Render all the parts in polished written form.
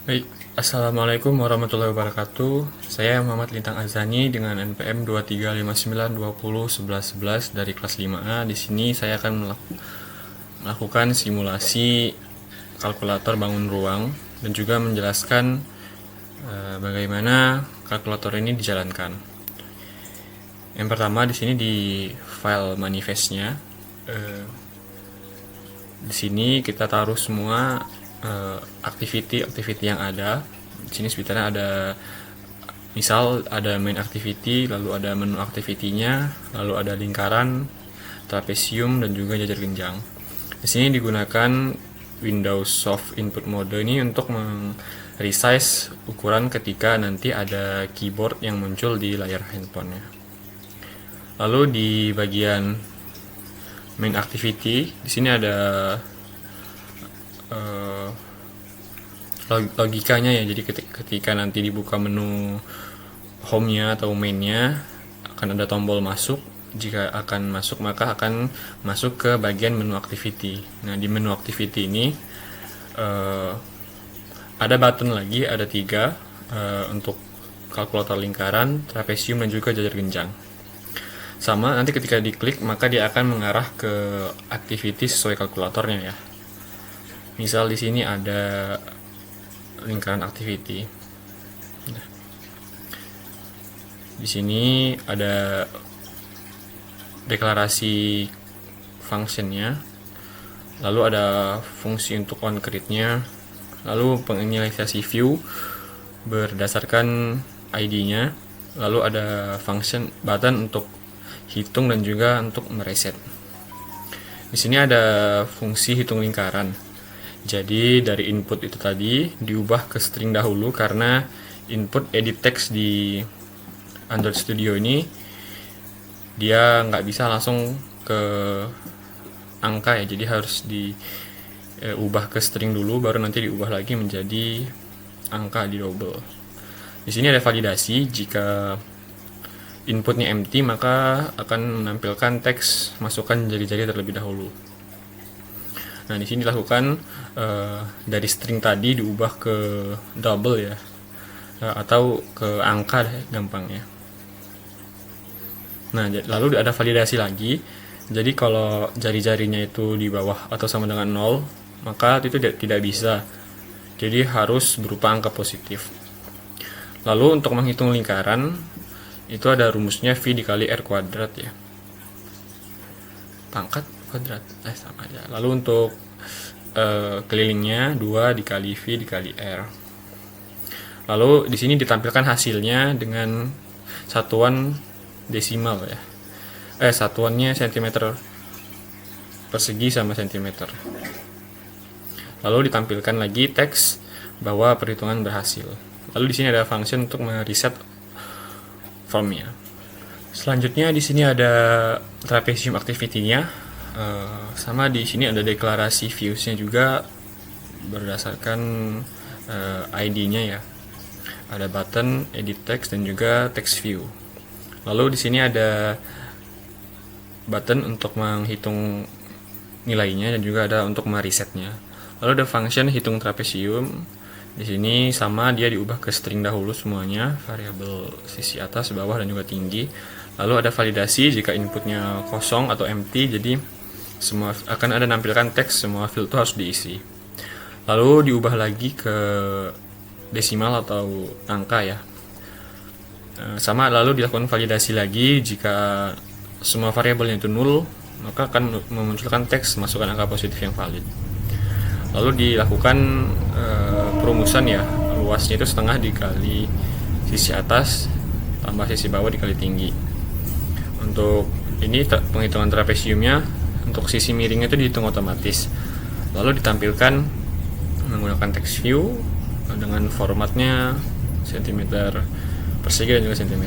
Baik, Assalamualaikum warahmatullahi wabarakatuh. Saya Muhammad Lintang Azani dengan NPM 2359201111 dari kelas 5A. Di sini saya akan melakukan simulasi kalkulator bangun ruang dan juga menjelaskan bagaimana kalkulator ini dijalankan. Yang pertama di sini di file manifestnya, di sini kita taruh semua activity yang ada. Di sini sebenarnya ada, misal ada main activity, lalu ada menu activity-nya, lalu ada lingkaran, trapesium dan juga jajar genjang. Di sini digunakan Windows Soft Input Mode ini untuk resize ukuran ketika nanti ada keyboard yang muncul di layar handphonenya. Lalu di bagian main activity, di sini ada logikanya ya. Jadi ketika nanti dibuka menu home-nya atau main-nya, akan ada tombol masuk. Jika akan masuk, maka akan masuk ke bagian menu activity. Nah, di menu activity ini ada button lagi, ada 3 untuk kalkulator lingkaran, trapesium dan juga jajar genjang. Sama, nanti ketika diklik maka dia akan mengarah ke activity sesuai kalkulatornya ya. Misal di sini ada lingkaran activity. Nah, di sini ada deklarasi functionnya, lalu ada fungsi untuk onCreate-nya, lalu penginisialisasi view berdasarkan ID-nya, lalu ada function button untuk hitung dan juga untuk mereset. Di sini ada fungsi hitung lingkaran. Jadi dari input itu tadi diubah ke string dahulu karena input edit text di Android Studio ini dia nggak bisa langsung ke angka ya, jadi harus diubah ke string dulu, baru nanti diubah lagi menjadi angka di double. Di sini ada validasi, jika inputnya empty maka akan menampilkan teks masukkan jari-jari terlebih dahulu. Nah, di sini dilakukan dari string tadi diubah ke double ya, atau ke angka deh gampangnya. Nah, lalu ada validasi lagi. Jadi kalau jari-jarinya itu di bawah atau sama dengan 0, maka itu tidak bisa. Jadi harus berupa angka positif. Lalu untuk menghitung lingkaran itu ada rumusnya V dikali R kuadrat ya. Pangkat kuadrat sama aja. Lalu untuk kelilingnya 2 dikali V dikali R. Lalu di sini ditampilkan hasilnya dengan satuan desimal ya. Satuannya cm persegi sama cm. Lalu ditampilkan lagi teks bahwa perhitungan berhasil. Lalu di sini ada function untuk mereset formnya. Selanjutnya di sini ada trapesium activity-nya. Sama di sini ada deklarasi views-nya juga berdasarkan ID-nya ya. Ada button, edit text dan juga text view. Lalu di sini ada button untuk menghitung nilainya dan juga ada untuk meresetnya. Lalu ada function hitung trapesium. Di sini sama, dia diubah ke string dahulu semuanya, variabel sisi atas, bawah dan juga tinggi. Lalu ada validasi jika inputnya kosong atau empty, jadi semua akan ada nampilkan teks, semua field itu harus diisi. Lalu diubah lagi ke desimal atau angka ya. Sama, lalu dilakukan validasi lagi, jika semua variabelnya itu null, maka akan memunculkan teks masukkan angka positif yang valid. Lalu dilakukan perumusan ya, luasnya itu setengah dikali sisi atas tambah sisi bawah dikali tinggi. Untuk ini penghitungan trapesiumnya, untuk sisi miringnya itu dihitung otomatis. Lalu ditampilkan menggunakan text view dengan formatnya cm persegi dan juga cm.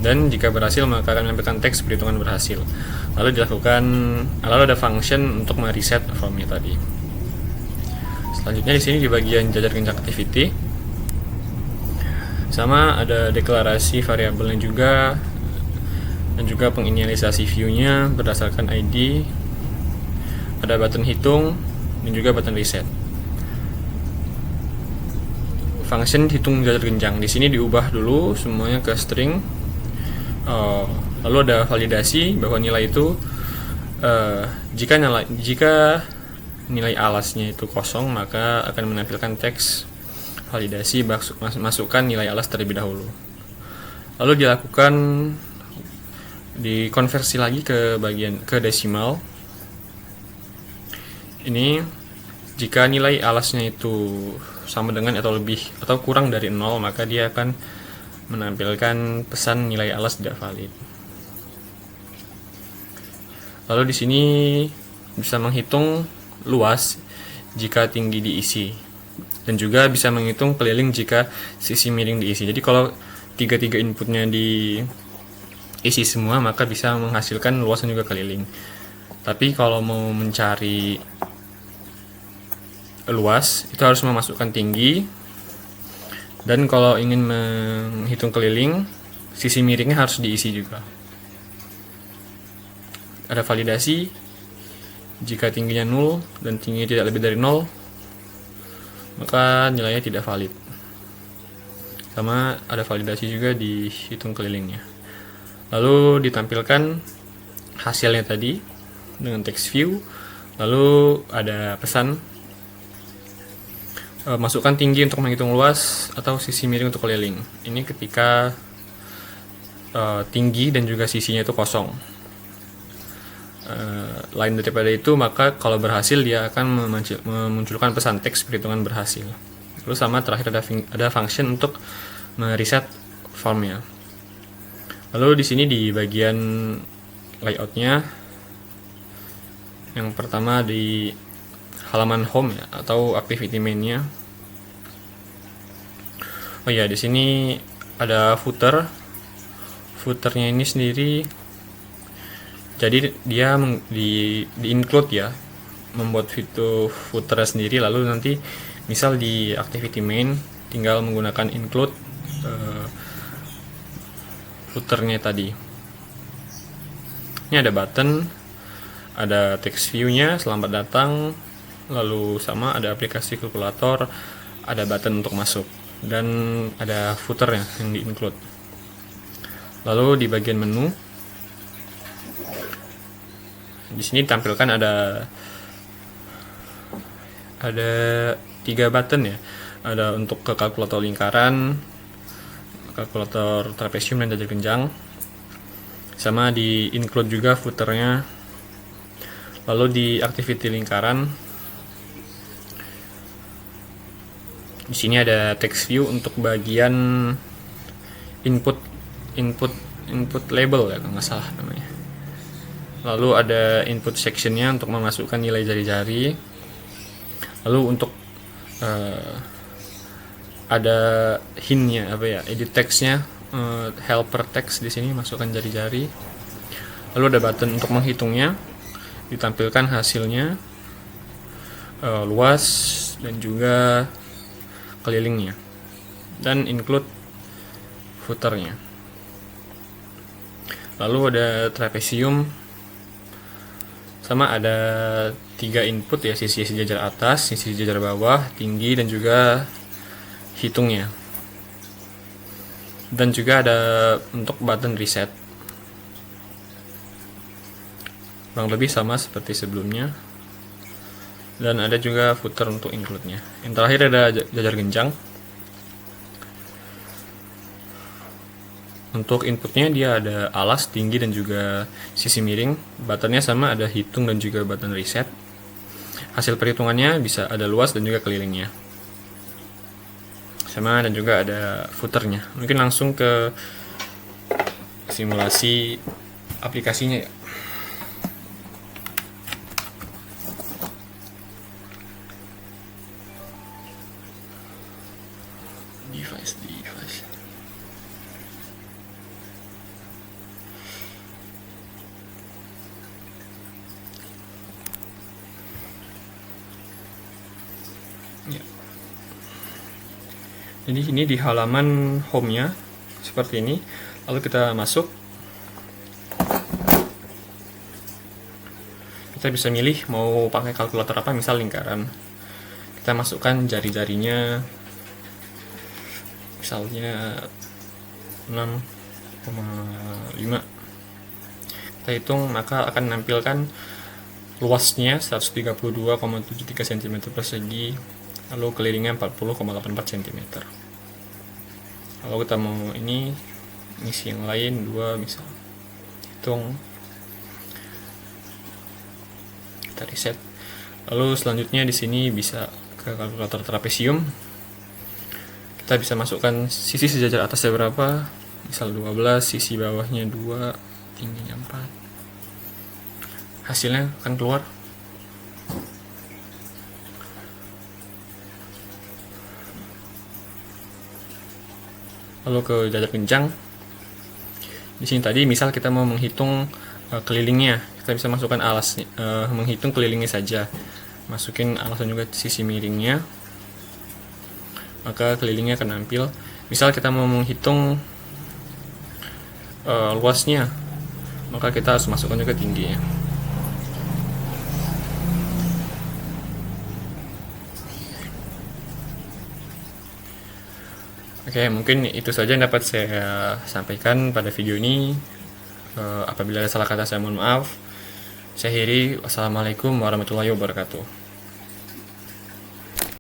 Dan jika berhasil maka akan menampilkan teks perhitungan berhasil. Lalu ada function untuk mereset formnya tadi. Selanjutnya di sini di bagian jajar genjang activity sama ada deklarasi variabelnya juga dan juga penginisialisasi view-nya berdasarkan ID. Ada button hitung dan juga button reset. function hitung jajar genjang. Di sini diubah dulu semuanya ke string. Lalu ada validasi bahwa nilai itu jika nilai alasnya itu kosong, maka akan menampilkan teks validasi masukkan nilai alas terlebih dahulu. Lalu dikonversi lagi ke desimal. Ini jika nilai alasnya itu sama dengan atau lebih atau kurang dari 0, maka dia akan menampilkan pesan nilai alas tidak valid. Lalu di sini bisa menghitung luas jika tinggi diisi, dan juga bisa menghitung keliling jika sisi miring diisi. Jadi kalau tiga inputnya diisi semua, maka bisa menghasilkan luas dan juga keliling. Tapi kalau mau mencari luas, itu harus memasukkan tinggi, dan kalau ingin menghitung keliling, sisi miringnya harus diisi juga. Ada validasi, jika tingginya 0 dan tingginya tidak lebih dari 0, maka nilainya tidak valid. Sama ada validasi juga di hitung kelilingnya. Lalu ditampilkan hasilnya tadi dengan text view. Lalu ada pesan masukkan tinggi untuk menghitung luas atau sisi miring untuk keliling. Ini ketika tinggi dan juga sisinya itu kosong. Lain daripada itu, maka kalau berhasil dia akan memunculkan pesan teks perhitungan berhasil. Lalu sama terakhir ada function untuk mereset formnya. Lalu di sini di bagian layoutnya, yang pertama di halaman home ya, atau activity main-nya. Oh ya, di sini ada footer. Footernya ini sendiri, jadi dia di include ya, membuat footer sendiri. Lalu nanti misal di activity main tinggal menggunakan include footernya tadi. Ini ada button, ada text view-nya, selamat datang, lalu sama ada aplikasi kalkulator, ada button untuk masuk, dan ada footernya yang di-include. Lalu di bagian menu, di sini ditampilkan ada 3 button ya. Ada untuk ke kalkulator lingkaran, kalkulator trapesium dan jajar genjang. Sama di include juga footernya. Lalu di activity lingkaran, di sini ada text view untuk bagian input label ya, kalau nggak salah namanya. Lalu ada input sectionnya untuk memasukkan nilai jari-jari. Lalu untuk ada hintnya edit textnya, helper text di sini masukkan jari-jari. Lalu ada button untuk menghitungnya, ditampilkan hasilnya, luas dan juga kelilingnya, dan include footernya. Lalu ada trapesium, sama ada 3 input ya, sisi jajar atas, sisi jajar bawah, tinggi, dan juga hitungnya. Dan juga ada untuk button reset, kurang lebih sama seperti sebelumnya. Dan ada juga footer untuk include-nya. Yang terakhir ada jajar genjang. Untuk inputnya dia ada alas, tinggi, dan juga sisi miring. Buttonnya sama, ada hitung dan juga button reset. Hasil perhitungannya bisa ada luas dan juga kelilingnya. Sama, dan juga ada footernya. Mungkin langsung ke simulasi aplikasinya ya. Device. Ya. Jadi ini di halaman home-nya seperti ini. Lalu kita masuk. Kita bisa milih mau pakai kalkulator apa, misal lingkaran. Kita masukkan jari-jarinya. misalnya 6,5 kita hitung, maka akan menampilkan luasnya 132,73 cm persegi, lalu kelilingnya 40,84 cm. Kalau kita mau ini ngisi yang lain 2 misal, hitung, kita reset. Lalu selanjutnya di sini bisa ke kalkulator trapesium. Kita bisa masukkan sisi sejajar atasnya berapa, misal 12, sisi bawahnya 2, tingginya 4. Hasilnya akan keluar. Lalu ke jajar kencang. Di sini tadi misal kita mau menghitung kelilingnya, kita bisa masukkan alasnya, menghitung kelilingnya saja. Masukin alasan juga sisi miringnya, maka kelilingnya akan nampil. Misal kita mau menghitung luasnya, maka kita harus masukkan juga tingginya. Oke, mungkin itu saja yang dapat saya sampaikan pada video ini. Apabila ada salah kata saya mohon maaf. Saya Heri, wassalamualaikum warahmatullahi wabarakatuh.